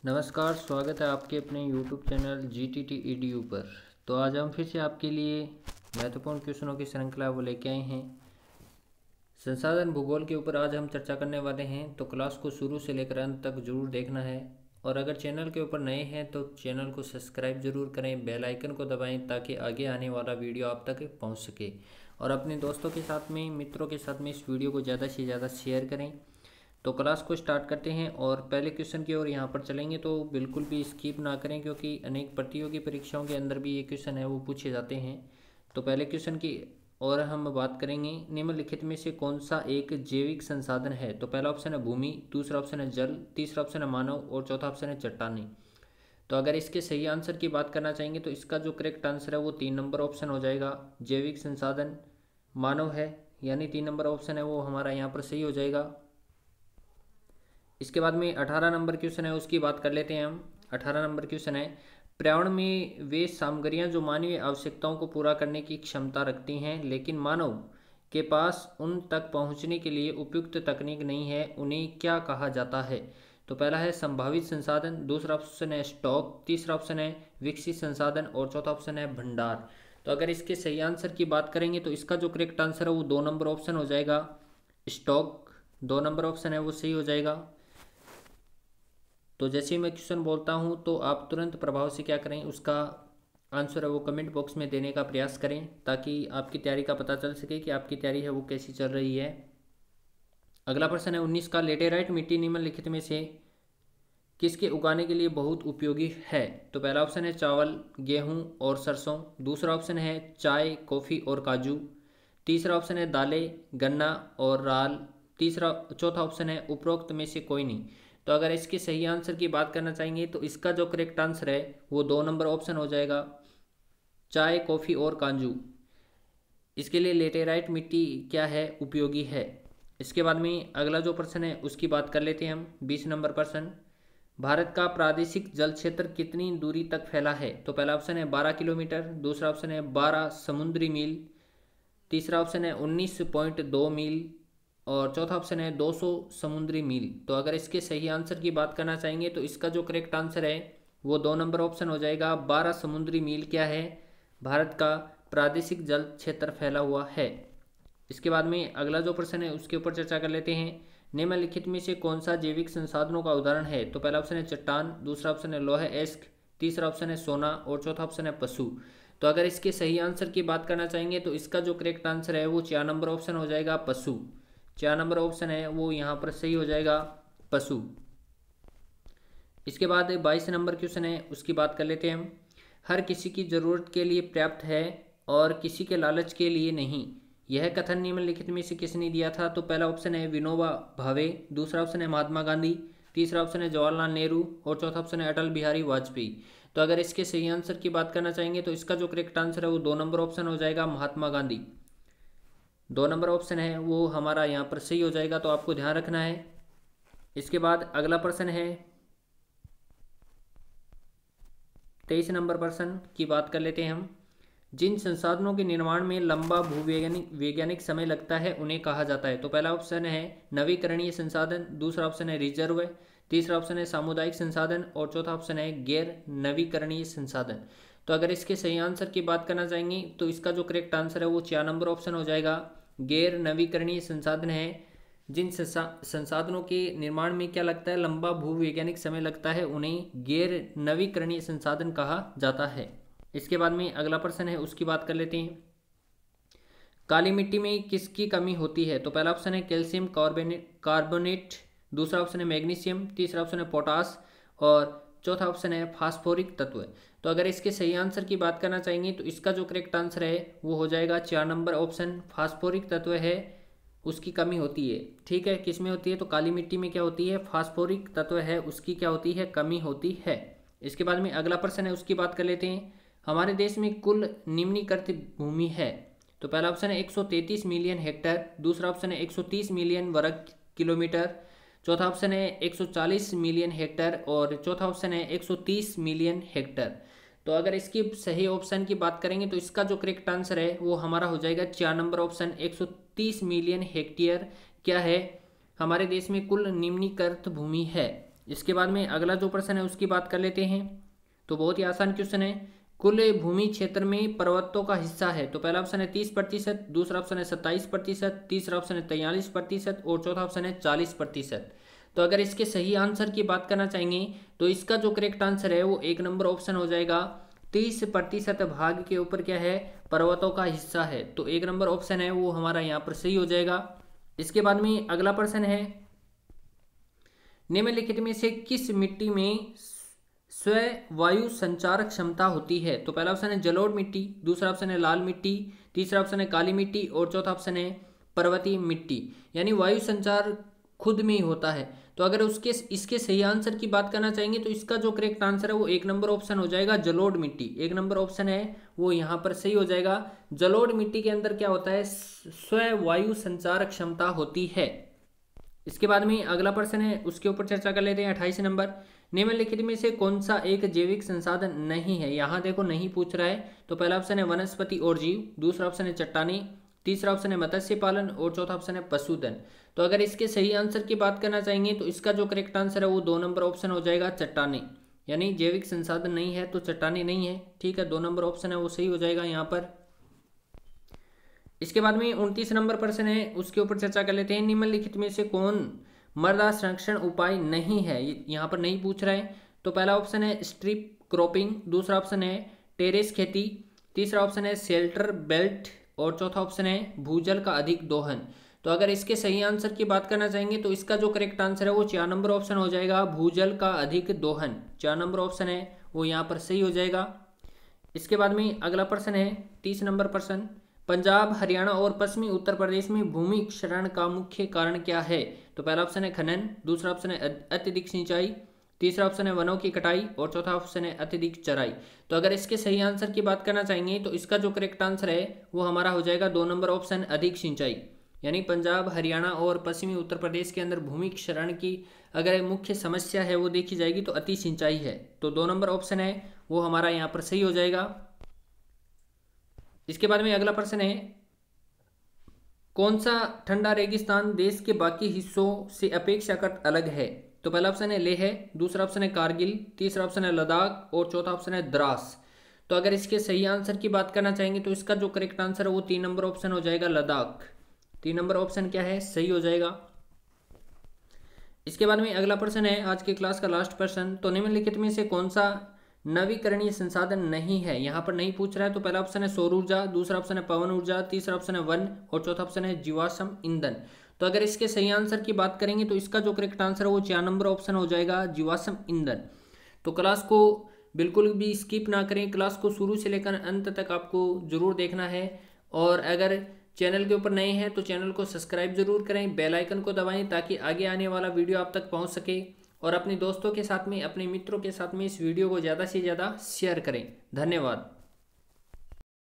नमस्कार, स्वागत है आपके अपने YouTube चैनल GTT EDU पर। तो आज हम फिर से आपके लिए महत्वपूर्ण क्वेश्चनों की श्रृंखला वो लेके आए हैं। संसाधन भूगोल के ऊपर आज हम चर्चा करने वाले हैं, तो क्लास को शुरू से लेकर अंत तक जरूर देखना है। और अगर चैनल के ऊपर नए हैं तो चैनल को सब्सक्राइब जरूर करें, बेल आइकन को दबाएं ताकि आगे आने वाला वीडियो आप तक पहुँच सके। और अपने दोस्तों के साथ में, मित्रों के साथ में इस वीडियो को ज़्यादा से ज़्यादा शेयर करें। तो क्लास को स्टार्ट करते हैं और पहले क्वेश्चन की ओर यहाँ पर चलेंगे। तो बिल्कुल भी स्किप ना करें क्योंकि अनेक प्रतियोगी परीक्षाओं के अंदर भी ये क्वेश्चन है वो पूछे जाते हैं। तो पहले क्वेश्चन की और हम बात करेंगे, निम्नलिखित में से कौन सा एक जैविक संसाधन है। तो पहला ऑप्शन है भूमि, दूसरा ऑप्शन है जल, तीसरा ऑप्शन है मानव और चौथा ऑप्शन है चट्टानें। तो अगर इसके सही आंसर की बात करना चाहेंगे तो इसका जो करेक्ट आंसर है वो 3 नंबर ऑप्शन हो जाएगा। जैविक संसाधन मानव है, यानी 3 नंबर ऑप्शन है वो हमारा यहाँ पर सही हो जाएगा। इसके बाद में 18 नंबर क्वेश्चन है उसकी बात कर लेते हैं हम। 18 नंबर क्वेश्चन है, पर्यावरण में वे सामग्रियां जो मानवीय आवश्यकताओं को पूरा करने की क्षमता रखती हैं लेकिन मानव के पास उन तक पहुंचने के लिए उपयुक्त तकनीक नहीं है, उन्हें क्या कहा जाता है। तो पहला है संभावित संसाधन, दूसरा ऑप्शन है स्टॉक, तीसरा ऑप्शन है विकसित संसाधन और चौथा ऑप्शन है भंडार। तो अगर इसके सही आंसर की बात करेंगे तो इसका जो करेक्ट आंसर है वो 2 नंबर ऑप्शन हो जाएगा, स्टॉक। 2 नंबर ऑप्शन है वो सही हो जाएगा। तो जैसे ही मैं क्वेश्चन बोलता हूँ तो आप तुरंत प्रभाव से क्या करें, उसका आंसर है वो कमेंट बॉक्स में देने का प्रयास करें ताकि आपकी तैयारी का पता चल सके कि आपकी तैयारी है वो कैसी चल रही है। अगला प्रश्न है 19 का, लेटेराइट मिट्टी निम्नलिखित में से किसके उगाने के लिए बहुत उपयोगी है। तो पहला ऑप्शन है चावल, गेहूं और सरसों, दूसरा ऑप्शन है चाय, कॉफ़ी और काजू, तीसरा ऑप्शन है दालें, गन्ना और राल, चौथा ऑप्शन है उपरोक्त में से कोई नहीं। तो अगर इसके सही आंसर की बात करना चाहेंगे तो इसका जो करेक्ट आंसर है वो 2 नंबर ऑप्शन हो जाएगा, चाय, कॉफ़ी और काजू। इसके लिए लेटेराइट मिट्टी क्या है, उपयोगी है। इसके बाद में अगला जो प्रश्न है उसकी बात कर लेते हैं हम। 20 नंबर प्रश्न, भारत का प्रादेशिक जल क्षेत्र कितनी दूरी तक फैला है। तो पहला ऑप्शन है 12 किलोमीटर, दूसरा ऑप्शन है 12 समुद्री मील, तीसरा ऑप्शन है 19.2 मील और चौथा ऑप्शन है 200 समुद्री मील। तो अगर इसके सही आंसर की बात करना चाहेंगे तो इसका जो करेक्ट आंसर है वो 2 नंबर ऑप्शन हो जाएगा, 12 समुद्री मील क्या है, भारत का प्रादेशिक जल क्षेत्र फैला हुआ है। इसके बाद में अगला जो प्रश्न है उसके ऊपर चर्चा कर लेते हैं, निम्नलिखित में से कौन सा जैविक संसाधनों का उदाहरण है। तो पहला ऑप्शन है चट्टान, दूसरा ऑप्शन है लोहा एस्क, तीसरा ऑप्शन है सोना और चौथा ऑप्शन है पशु। तो अगर इसके सही आंसर की बात करना चाहेंगे तो इसका जो करेक्ट आंसर है वो 4 नंबर ऑप्शन हो जाएगा, पशु। 4 नंबर ऑप्शन है वो यहाँ पर सही हो जाएगा, पशु। इसके बाद 22 नंबर क्वेश्चन है उसकी बात कर लेते हैं हम। हर किसी की जरूरत के लिए पर्याप्त है और किसी के लालच के लिए नहीं, यह कथन निम्नलिखित में से किसने दिया था। तो पहला ऑप्शन है विनोबा भावे, दूसरा ऑप्शन है महात्मा गांधी, तीसरा ऑप्शन है जवाहरलाल नेहरू और चौथा ऑप्शन है अटल बिहारी वाजपेयी। तो अगर इसके सही आंसर की बात करना चाहेंगे तो इसका जो करेक्ट आंसर है वो 2 नंबर ऑप्शन हो जाएगा, महात्मा गांधी। 2 नंबर ऑप्शन है वो हमारा यहाँ पर सही हो जाएगा, तो आपको ध्यान रखना है। इसके बाद अगला प्रश्न है 23 नंबर प्रश्न की बात कर लेते हैं हम। जिन संसाधनों के निर्माण में लंबा भूवैज्ञानिक वैज्ञानिक समय लगता है उन्हें कहा जाता है। तो पहला ऑप्शन है नवीकरणीय संसाधन, दूसरा ऑप्शन है रिजर्व, तीसरा ऑप्शन है सामुदायिक संसाधन और चौथा ऑप्शन है गैर नवीकरणीय संसाधन। तो अगर इसके सही आंसर की बात करना चाहेंगे तो इसका जो करेक्ट आंसर है वो 4 नंबर ऑप्शन हो जाएगा, गैर नवीकरणीय संसाधन है। जिन संसाधनों के निर्माण में क्या लगता है, लंबा भूवैज्ञानिक समय लगता है, उन्हें गैर नवीकरणीय संसाधन कहा जाता है। इसके बाद में अगला प्रश्न है उसकी बात कर लेते हैं, काली मिट्टी में किसकी कमी होती है। तो पहला ऑप्शन है कैल्शियम कार्बोनेट, दूसरा ऑप्शन है मैग्नीशियम, तीसरा ऑप्शन है पोटास और चौथा ऑप्शन है फास्फोरिक तत्व। तो अगर इसके सही आंसर की बात करना चाहेंगे तो इसका जो करेक्ट आंसर है वो हो जाएगा 4 नंबर ऑप्शन, फास्फोरिक तत्व है उसकी कमी होती है। ठीक है, किस में होती है, तो काली मिट्टी में क्या होती है, फास्फोरिक तत्व है उसकी क्या होती है, कमी होती है। इसके बाद में अगला प्रश्न है उसकी बात कर लेते हैं, हमारे देश में कुल निम्नीकृत भूमि है। तो पहला ऑप्शन है 133 मिलियन हेक्टेयर, दूसरा ऑप्शन है 130 मिलियन वर्ग किलोमीटर, चौथा ऑप्शन है 140 मिलियन हेक्टेयर और चौथा ऑप्शन है 130 मिलियन हेक्टेयर। तो अगर इसकी सही ऑप्शन की बात करेंगे तो इसका जो करेक्ट आंसर है वो हमारा हो जाएगा 4 नंबर ऑप्शन, 130 मिलियन हेक्टेयर क्या है, हमारे देश में कुल निम्नीकृत भूमि है। इसके बाद में अगला जो प्रश्न है उसकी बात कर लेते हैं। तो बहुत ही आसान क्वेश्चन है। कुल भूमि क्षेत्र में पर्वतों का हिस्सा है। तो पहला ऑप्शन है 30%, दूसरा ऑप्शन है 27%, तीसरा ऑप्शन है 43% और चौथा ऑप्शन है 40%। तो अगर इसके सही आंसर की बात करना चाहेंगे तो इसका जो करेक्ट आंसर है वो 1 नंबर ऑप्शन हो जाएगा। 30% भाग के ऊपर क्या है, पर्वतों का हिस्सा है। तो 1 नंबर ऑप्शन है वो हमारा यहाँ पर सही हो जाएगा। इसके बाद में अगला प्रश्न है, निम्नलिखित में से किस मिट्टी में स्व वायु संचारक क्षमता होती है। तो पहला ऑप्शन है जलोढ़ मिट्टी, दूसरा ऑप्शन है लाल मिट्टी, तीसरा ऑप्शन है काली मिट्टी और चौथा ऑप्शन है पर्वतीय मिट्टी। यानी वायु संचार खुद में ही होता है। तो अगर इसके सही आंसर की बात करना चाहेंगे तो इसका जो करेक्ट आंसर है वो 1 नंबर ऑप्शन हो जाएगा, जलोढ़ मिट्टी। 1 नंबर ऑप्शन है वो यहाँ पर सही हो जाएगा। जलोढ़ मिट्टी के अंदर क्या होता है, स्व वायु संचार क्षमता होती है। इसके बाद में अगला प्रश्न है उसके ऊपर चर्चा कर लेते हैं। 28 नंबर, निम्नलिखित में से कौन सा एक जैविक संसाधन नहीं है। यहाँ देखो नहीं पूछ रहा है। तो पहला ऑप्शन है वनस्पति और जीव, दूसरा ऑप्शन है चट्टानी, तीसरा ऑप्शन है मत्स्य पालन और चौथा ऑप्शन है पशुधन। तो अगर इसके सही आंसर की बात करना चाहेंगे तो इसका जो करेक्ट आंसर है वो 2 नंबर ऑप्शन हो जाएगा, चट्टानी। यानी जैविक संसाधन नहीं है तो चट्टानी नहीं है। ठीक है, 2 नंबर ऑप्शन है वो सही हो जाएगा यहाँ पर। इसके बाद में 29 नंबर प्रश्न है उसके ऊपर चर्चा कर लेते हैं। निम्नलिखित में से कौन मृदा संरक्षण उपाय नहीं है, यहाँ पर नहीं पूछ रहा है। तो पहला ऑप्शन है स्ट्रिप क्रॉपिंग, दूसरा ऑप्शन है टेरेस खेती, तीसरा ऑप्शन है शेल्टर बेल्ट और चौथा ऑप्शन है भूजल का अधिक दोहन। तो अगर इसके सही आंसर की बात करना चाहेंगे तो इसका जो करेक्ट आंसर है वो 4 नंबर ऑप्शन हो जाएगा, भूजल का अधिक दोहन। 4 नंबर ऑप्शन है वो यहाँ पर सही हो जाएगा। इसके बाद में अगला प्रश्न है 30 नंबर प्रश्न, पंजाब, हरियाणा और पश्चिमी उत्तर प्रदेश में भूमि क्षरण का मुख्य कारण क्या है। तो पहला ऑप्शन है खनन, दूसरा ऑप्शन है अत्यधिक सिंचाई, तीसरा ऑप्शन है वनों की कटाई और चौथा ऑप्शन है अत्यधिक चराई। तो अगर इसके सही आंसर की बात करना चाहेंगे तो इसका जो करेक्ट आंसर है वो हमारा हो जाएगा 2 नंबर ऑप्शन, अधिक सिंचाई। यानी पंजाब, हरियाणा और पश्चिमी उत्तर प्रदेश के अंदर भूमि क्षरण की अगर मुख्य समस्या है वो देखी जाएगी तो अति सिंचाई है। तो 2 नंबर ऑप्शन है वो हमारा यहाँ पर सही हो जाएगा। इसके बाद में अगला प्रश्न है, कौन सा ठंडा रेगिस्तान देश के बाकी हिस्सों से अपेक्षाकृत अलग है। तो पहला ऑप्शन है लेह, दूसरा ऑप्शन है कारगिल, तीसरा ऑप्शन है लद्दाख और चौथा ऑप्शन है द्रास। तो अगर इसके सही आंसर की बात करना चाहेंगे तो इसका जो करेक्ट आंसर है वो 3 नंबर ऑप्शन हो जाएगा, लद्दाख। 3 नंबर ऑप्शन क्या है, सही हो जाएगा। इसके बाद में अगला प्रश्न है आज की क्लास का लास्ट प्रश्न, तो निम्नलिखित में से कौन सा नवीकरणीय संसाधन नहीं है। यहाँ पर नहीं पूछ रहा है। तो पहला ऑप्शन है सौर ऊर्जा, दूसरा ऑप्शन है पवन ऊर्जा, तीसरा ऑप्शन है वन और चौथा ऑप्शन है जीवाश्म ईंधन। तो अगर इसके सही आंसर की बात करेंगे तो इसका जो करेक्ट आंसर है वो 4 नंबर ऑप्शन हो जाएगा, जीवाश्म ईंधन। तो क्लास को बिल्कुल भी स्किप ना करें, क्लास को शुरू से लेकर अंत तक आपको जरूर देखना है। और अगर चैनल के ऊपर नए हैं तो चैनल को सब्सक्राइब जरूर करें, बेल आइकन को दबाएं ताकि आगे आने वाला वीडियो आप तक पहुंच सके। और अपने दोस्तों के साथ में, अपने मित्रों के साथ में इस वीडियो को ज़्यादा से ज़्यादा शेयर करें। धन्यवाद।